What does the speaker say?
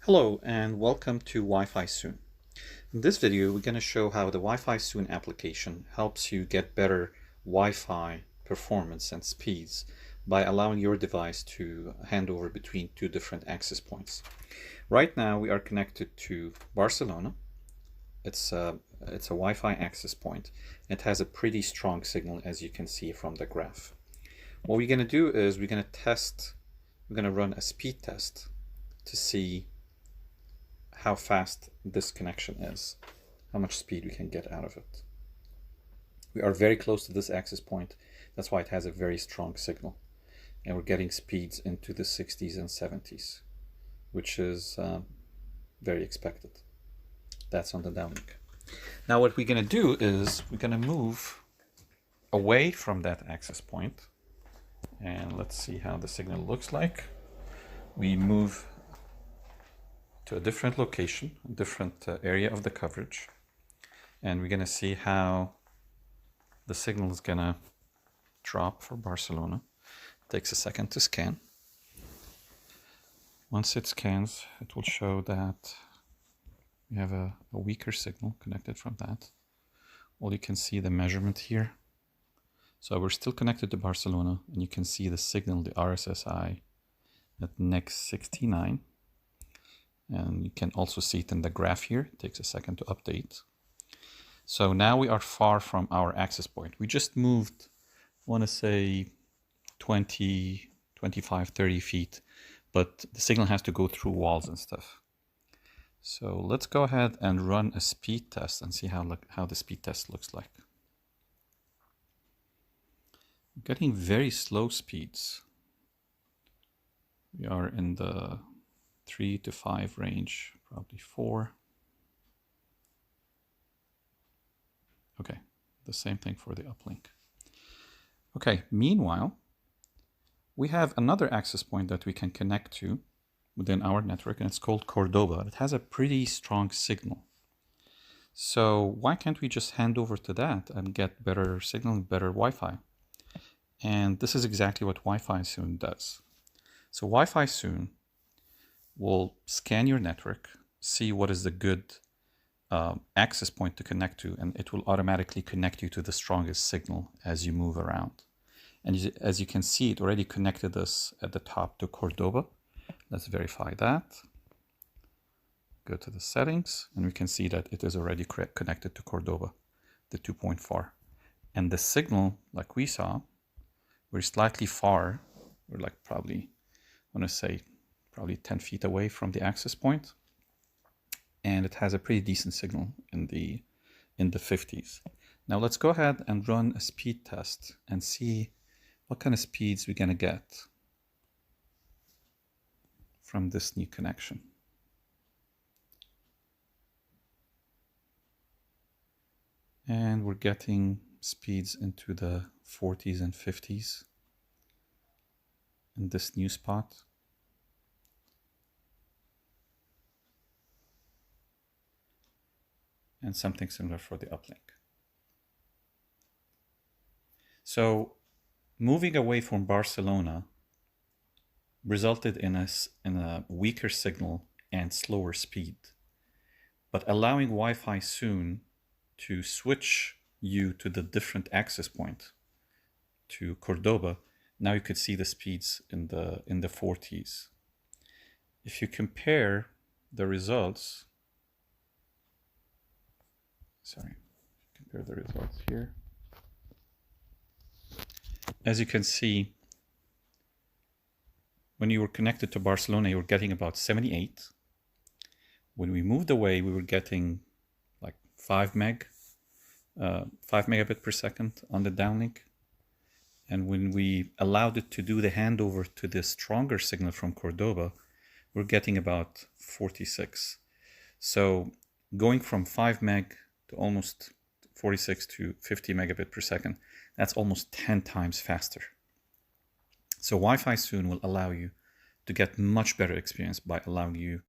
Hello and welcome to WiFiSoon. In this video, we're going to show how the WiFiSoon application helps you get better Wi-Fi performance and speeds by allowing your device to hand over between two different access points. Right now, we are connected to Barcelona. It's a Wi-Fi access point. It has a pretty strong signal, as you can see from the graph. What we're going to do is we're going to run a speed test to see how fast this connection is, how much speed we can get out of it. We are very close to this access point. That's why it has a very strong signal. And we're getting speeds into the 60s and 70s, which is very expected. That's on the downlink. Now what we're going to do is we're going to move away from that access point. And let's see how the signal looks like. We move to a different location, a different area of the coverage, and we're going to see how the signal is going to drop for Barcelona. It takes a second to scan. Once it scans, it will show that we have a weaker signal connected from that. Well, you can see the measurement here. So we're still connected to Barcelona, and you can see the signal, the RSSI, at next 69. And you can also see it in the graph here. It takes a second to update. So now we are far from our access point. We just moved, I want to say 20, 25, 30 feet, but the signal has to go through walls and stuff. So let's go ahead and run a speed test and see how the speed test looks like. I'm getting very slow speeds. We are in the 3 to 5 range, probably 4. Okay, the same thing for the uplink. Okay, meanwhile, we have another access point that we can connect to within our network, and it's called Cordoba. It has a pretty strong signal. So why can't we just hand over to that and get better signal, better Wi-Fi? And this is exactly what WiFiSoon does. So WiFiSoon will scan your network, see what is the good access point to connect to, and it will automatically connect you to the strongest signal as you move around. And as you can see, it already connected us at the top to Cordoba. Let's verify that. Go to the settings, and we can see that it is already connected to Cordoba, the 2.4. And the signal, like we saw, we're slightly far. We're like probably, I want to say, probably 10 feet away from the access point, and it has a pretty decent signal in the 50s. Now let's go ahead and run a speed test and see what kind of speeds we're going to get from this new connection. And we're getting speeds into the 40s and 50s in this new spot. And something similar for the uplink. So moving away from Barcelona resulted in a weaker signal and slower speed. But allowing WiFiSoon to switch you to the different access point to Cordoba, now you could see the speeds in the 40s. If you compare the results, compare the results here. As you can see, when you were connected to Barcelona, you were getting about 78. When we moved away, we were getting like 5 megabit per second on the downlink. And when we allowed it to do the handover to the stronger signal from Cordoba, we're getting about 46. So going from 5 meg to almost 46 to 50 megabit per second, that's almost 10 times faster. So WiFiSoon will allow you to get much better experience by allowing you